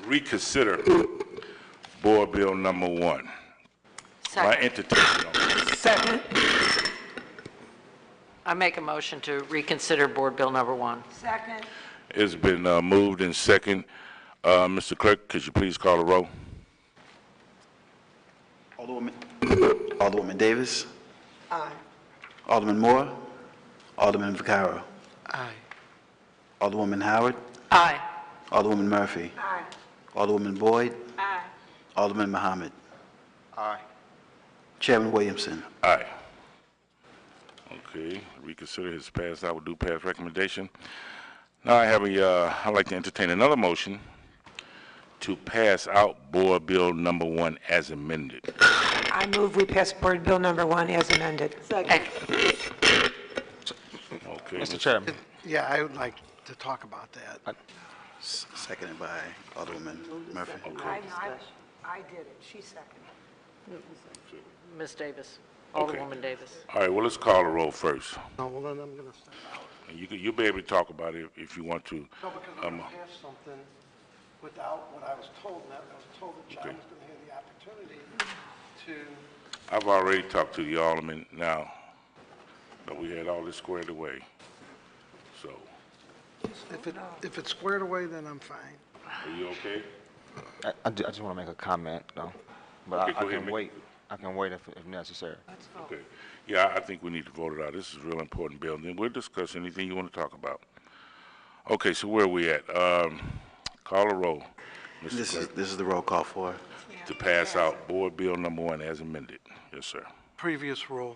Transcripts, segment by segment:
reconsider Board Bill number 1. Second. I entertain. Second. I make a motion to reconsider Board Bill number 1. Second. It's been moved in second. Mr. Clerk, could you please call the roll? Alderwoman Davis. Aye. Alderman Moore. Alderman Vaccaro. Aye. Alderwoman Howard. Aye. Alderwoman Murphy. Aye. Alderwoman Boyd. Aye. Alderman Muhammad. Aye. Chairman Williamson. Aye. Okay, reconsider has passed. I will do pass recommendation. Now I'd like to entertain another motion to pass out Board Bill number 1 as amended. I move we pass Board Bill number 1 as amended. Second. Okay. Mr. Chairman. Yeah, I would like to talk about that. Seconded by Alderwoman Murphy. I did it. She seconded. Ms. Davis, Okay. Alderwoman Davis. All right, well, let's call the roll first. No, well, then I'm going to step out. And you'll be able to talk about it if you want to. No, because I'm going to pass something without what I was told, and I was told that John Okay. was going to have the opportunity to, I've already talked to the alderman now, but we had all this squared away. So, if it's squared away, then I'm fine. are you okay? I just want to make a comment, though. But Okay, I go ahead, can make- wait. I can wait if necessary. Okay. Yeah, I think we need to vote it out. This is a real important bill. And then we'll discuss anything you want to talk about. Okay, so where are we at? Call a roll, Mr. This Clerk, to pass out Board Bill number 1 as amended. Yes, sir. Previous rule.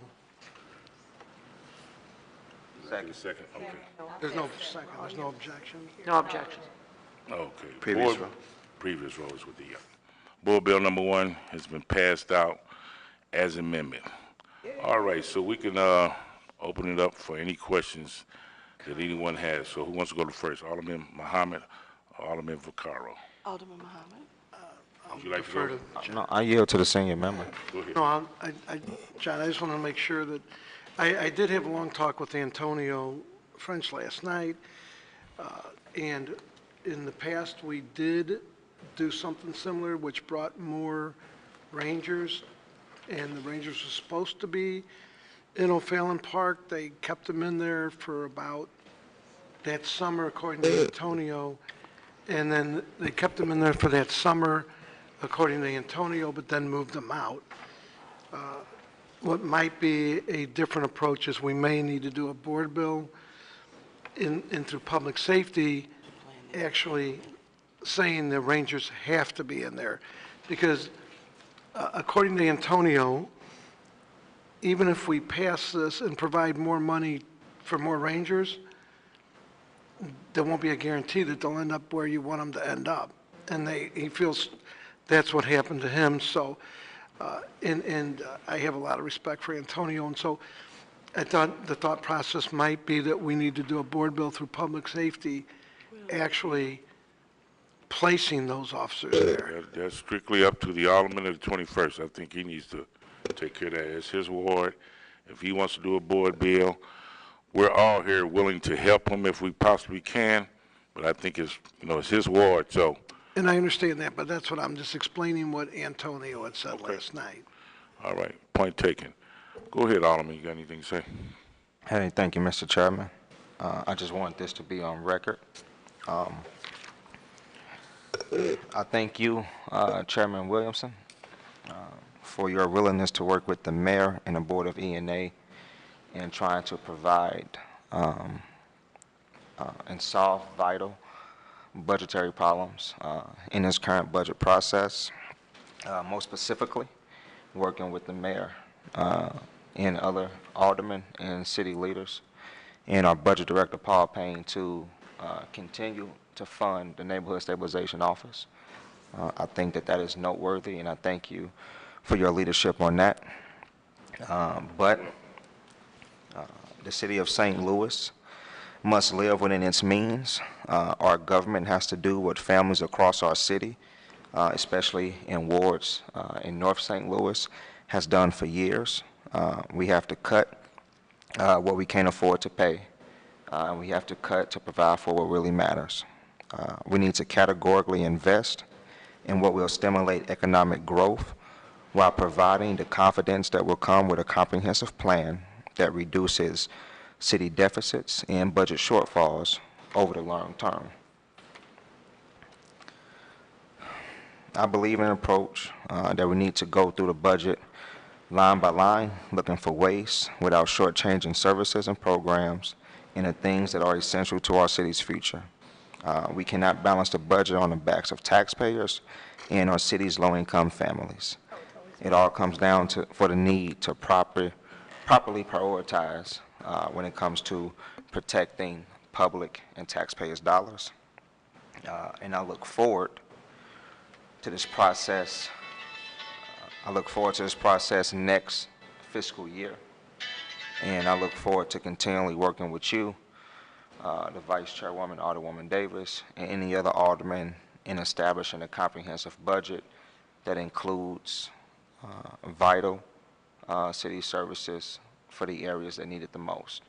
Second. Second, okay. There's no second, there's no objection. No objection. Okay. Previous roll. Previous roll is with the, Board Bill number 1 has been passed out as amendment. All right, so we can open it up for any questions that anyone has. So who wants to go to first? Alderman Muhammad or Alderman Vaccaro? Alderman Muhammad. Would you like to Defer go? to No, I yield to the senior member. Go ahead. No, John, I just want to make sure that, I did have a long talk with Antonio French last night, and in the past, we did do something similar, which brought more rangers, and the rangers were supposed to be in O'Fallon Park. They kept them in there for about that summer, according to Antonio, and then they kept them in there for that summer, according to Antonio, but then moved them out. What might be a different approach is we may need to do a board bill in through public safety, actually saying the rangers have to be in there. Because according to Antonio, even if we pass this and provide more money for more rangers, there won't be a guarantee that they'll end up where you want them to end up. And he feels that's what happened to him. So, I have a lot of respect for Antonio. And so I thought the thought process might be that we need to do a board bill through public safety, actually placing those officers there. That's strictly up to the Alderman of the 21st. I think he needs to take care of that. It's his ward. If he wants to do a board bill, we're all here willing to help him if we possibly can, but I think it's his ward, so. And I understand that, but that's what I'm just explaining what Antonio had said last night. All right, point taken. Go ahead, Alderman, you got anything to say? Hey, thank you, Mr. Chairman. I just want this to be on record. I thank you, Chairman Williamson, for your willingness to work with the mayor and the Board of E&A in trying to provide and solve vital budgetary problems in this current budget process. Most specifically, working with the mayor and other aldermen and city leaders and our budget director, Paul Payne, to continue to fund the Neighborhood Stabilization Office. I think that is noteworthy, and I thank you for your leadership on that. But the city of St. Louis must live within its means. Our government has to do what families across our city, especially in wards in North St. Louis, has done for years. We have to cut what we can't afford to pay. We have to cut to provide for what really matters. We need to categorically invest and what will stimulate economic growth while providing the confidence that will come with a comprehensive plan that reduces city deficits and budget shortfalls over the long term. I believe in an approach that we need to go through the budget line by line, looking for waste without shortchanging services and programs and the things that are essential to our city's future. We cannot balance the budget on the backs of taxpayers and our city's low-income families. It all comes down to for the need to properly prioritize when it comes to protecting public and taxpayers' dollars. And I look forward to this process. Next fiscal year. And I look forward to continually working with you, the Vice Chairwoman, Alderwoman Davis, and any other alderman in establishing a comprehensive budget that includes vital city services for the areas that need it the most.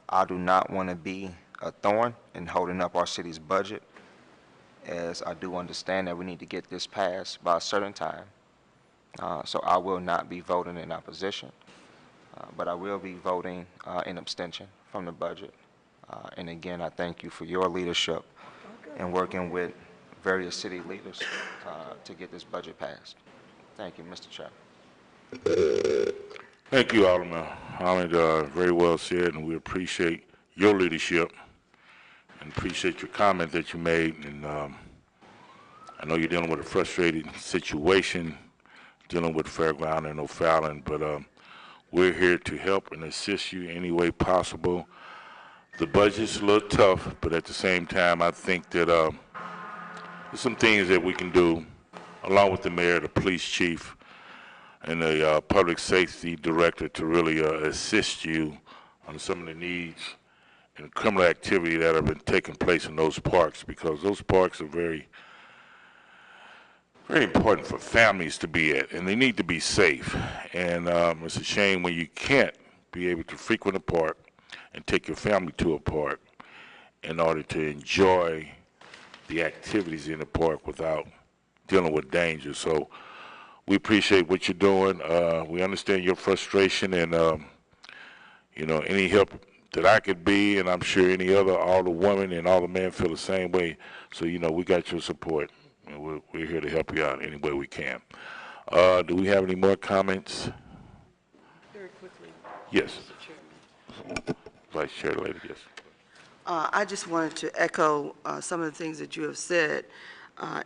I do not want to be a thorn in holding up our city's budget, as I do understand that we need to get this passed by a certain time. So I will not be voting in opposition, but I will be voting in abstention from the budget. And again, I thank you for your leadership in working with various city leaders to get this budget passed. Thank you, Mr. Chair. Thank you, Alderman Holland. Very well said, and we appreciate your leadership and appreciate your comment that you made. And I know you're dealing with a frustrating situation, dealing with Fairground and O'Fallon, but we're here to help and assist you any way possible. The budget's a little tough, but at the same time, I think that there's some things that we can do, along with the mayor, the police chief, and the public safety director, to really assist you on some of the needs and criminal activity that have been taking place in those parks, because those parks are very important for families to be at, and they need to be safe. And it's a shame when you can't be able to frequent a park and take your family to a park in order to enjoy the activities in the park without dealing with danger. So we appreciate what you're doing. We understand your frustration, and any help that I could be, and I'm sure any other alderwoman and alderman feel the same way. So we got your support, and we're here to help you out any way we can. Do we have any more comments? Very quickly. Yes. Mr. Chairman. Vice Chair Lady, yes. I just wanted to echo some of the things that you have said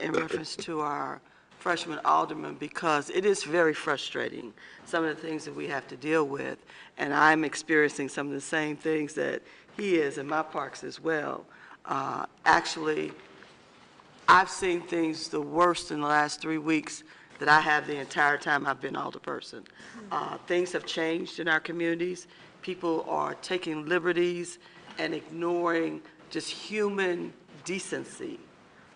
in reference to our freshman alderman, because it is very frustrating, some of the things that we have to deal with, and I'm experiencing some of the same things that he is in my parks as well. Actually, I've seen things the worst in the last 3 weeks that I have the entire time I've been alderperson. Things have changed in our communities. People are taking liberties and ignoring just human decency,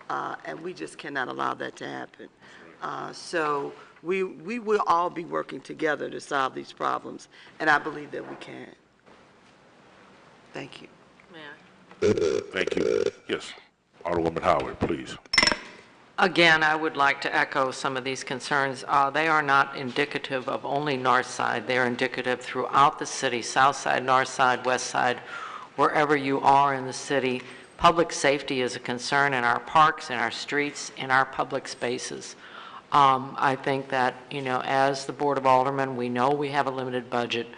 and we just cannot allow that to happen. So we will all be working together to solve these problems, and I believe that we can. Thank you. Thank you. Yes. Alderwoman Howard, please. Again, I would like to echo some of these concerns. They are not indicative of only North Side. They are indicative throughout the city, South Side, North Side, West Side, wherever you are in the city. Public safety is a concern in our parks, in our streets, in our public spaces. I think that, as the Board of Aldermen, we know we have a limited budget.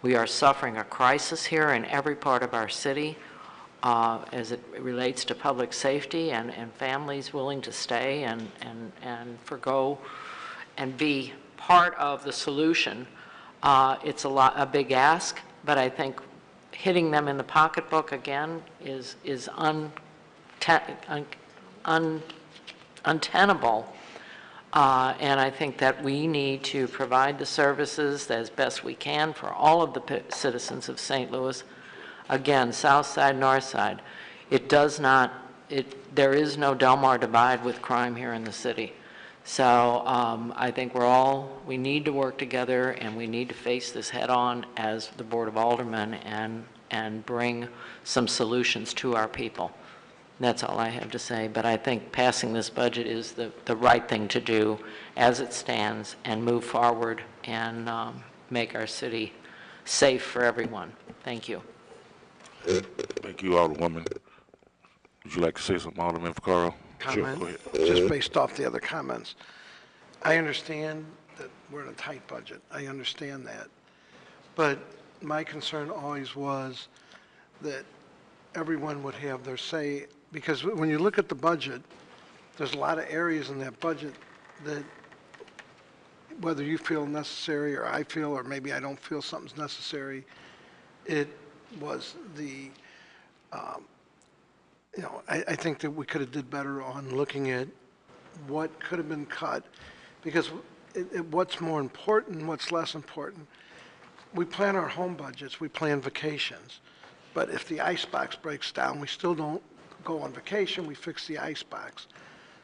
We are suffering a crisis here in every part of our city as it relates to public safety and families willing to stay and forgo and be part of the solution. It's a big ask, but I think hitting them in the pocketbook again is untenable. And I think that we need to provide the services as best we can for all of the citizens of St. Louis. Again, South Side, North Side. There is no Delmar divide with crime here in the city. So I think we need to work together, and we need to face this head on as the Board of Aldermen and bring some solutions to our people. That's all I have to say, but I think passing this budget is the right thing to do as it stands and move forward and make our city safe for everyone. Thank you. Thank you, Alderwoman. Would you like to say something, Alderman Vaccaro? Sure, Comment, go ahead. just based off the other comments. I understand that we're in a tight budget. I understand that. But my concern always was that everyone would have their say, because when you look at the budget, there's a lot of areas in that budget that, whether you feel necessary or I feel, or maybe I don't feel something's necessary, it was the, I think that we could have did better on looking at what could have been cut, because what's more important, what's less important. We plan our home budgets, we plan vacations, but if the icebox breaks down, we still don't go on vacation, we fix the icebox.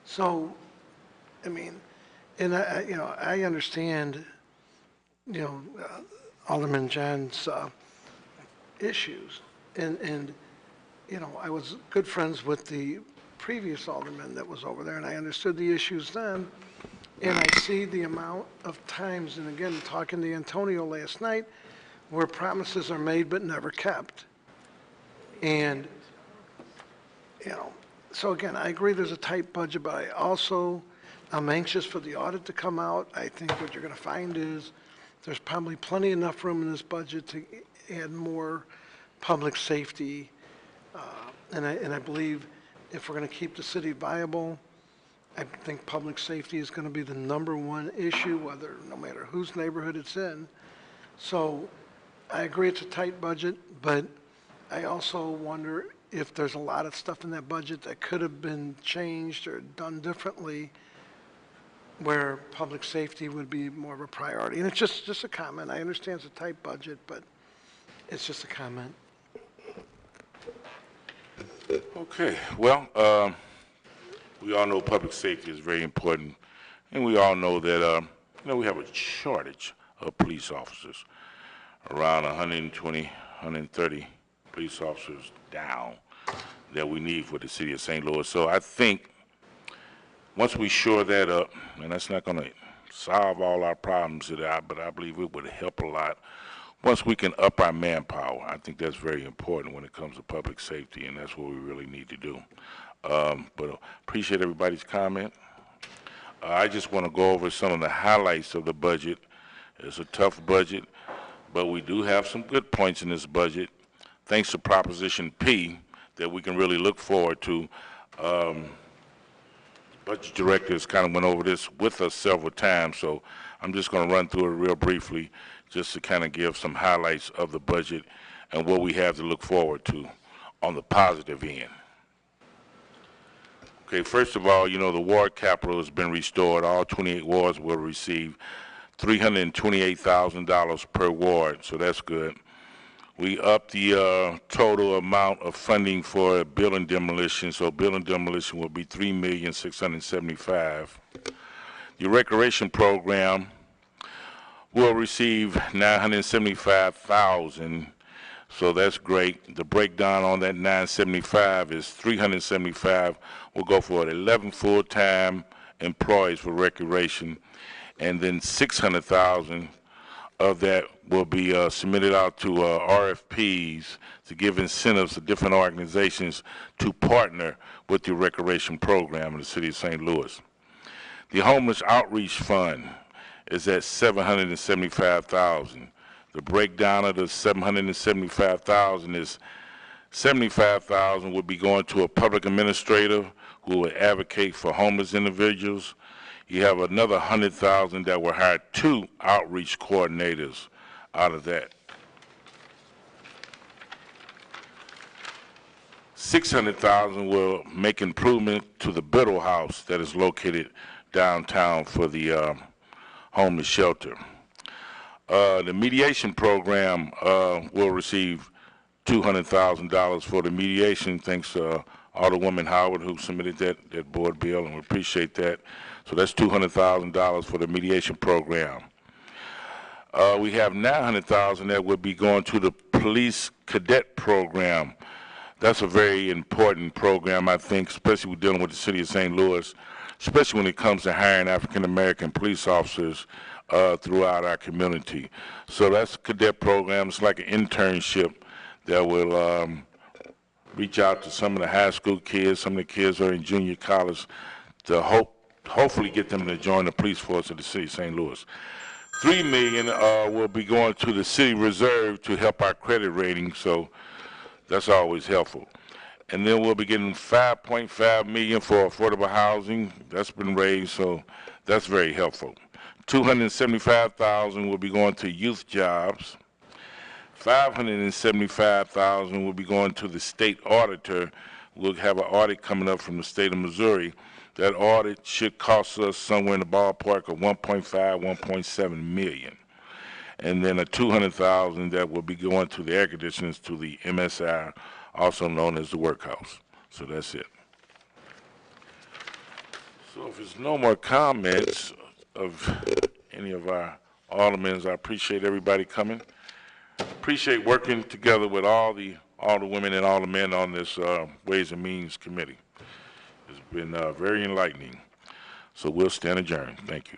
So, I mean, and I understand, Alderman John's issues, and I was good friends with the previous alderman that was over there, and I understood the issues then, and I see the amount of times, and again, talking to Antonio last night, where promises are made but never kept. And, so again, I agree there's a tight budget, but I'm anxious for the audit to come out. I think what you're going to find is there's probably plenty enough room in this budget to add more public safety. And I believe if we're going to keep the city viable, I think public safety is going to be the #1 issue, no matter whose neighborhood it's in. So I agree it's a tight budget, but I also wonder if there's a lot of stuff in that budget that could have been changed or done differently, where public safety would be more of a priority. And it's just a comment. I understand it's a tight budget, but it's just a comment. Okay, well, we all know public safety is very important, and we all know that, we have a shortage of police officers, around 120, 130 police officers down that we need for the city of St. Louis. So I think once we shore that up, and that's not going to solve all our problems, but I believe it would help a lot. Once we can up our manpower, I think that's very important when it comes to public safety, and that's what we really need to do. But appreciate everybody's comment. I just want to go over some of the highlights of the budget. It's a tough budget, but we do have some good points in this budget, thanks to Proposition P, that we can really look forward to. Budget Director has kind of went over this with us several times, so I'm just going to run through it real briefly, just to kind of give some highlights of the budget and what we have to look forward to on the positive end. Okay, first of all, the ward capital has been restored. All 28 wards will receive $328,000 per ward, so that's good. We upped the total amount of funding for building demolition, so building demolition will be $3,675,000. The recreation program will receive $975,000, so that's great. The breakdown on that $975,000 is $375,000 will go for 11 full-time employees for recreation, and then $600,000 of that will be submitted out to RFPs to give incentives to different organizations to partner with the recreation program in the city of St. Louis. The Homeless Outreach Fund is at $775,000. The breakdown of the $775,000 is $75,000 will be going to a public administrator who will advocate for homeless individuals. You have another $100,000 that will hire 2 outreach coordinators out of that. $600,000 will make improvement to the Biddle House that is located downtown for the homeless shelter. The mediation program will receive $200,000 for the mediation, thanks to Alderwoman Howard, who submitted that board bill, and we appreciate that. So that's $200,000 for the mediation program. We have $900,000 that would be going to the police cadet program. That's a very important program, I think, especially with dealing with the city of St. Louis, especially when it comes to hiring African-American police officers throughout our community. So that's a cadet program. It's like an internship that will reach out to some of the high school kids, some of the kids who are in junior college, to hopefully get them to join the police force of the city of St. Louis. $3 million will be going to the city reserve to help our credit rating, so that's always helpful. And then we'll be getting $5.5 million for affordable housing. That's been raised, so that's very helpful. $275,000 will be going to youth jobs. $575,000 will be going to the state auditor. We'll have an audit coming up from the state of Missouri. That audit should cost us somewhere in the ballpark of $1.5, $1.7 million. And then a $200,000 that will be going to the air conditioners to the MSI, also known as the workhouse. So that's it. So if there's no more comments of any of our aldermen, I appreciate everybody coming. Appreciate working together with all the women and all the men on this Ways and Means Committee. It's been very enlightening. So we'll stand adjourned. Thank you.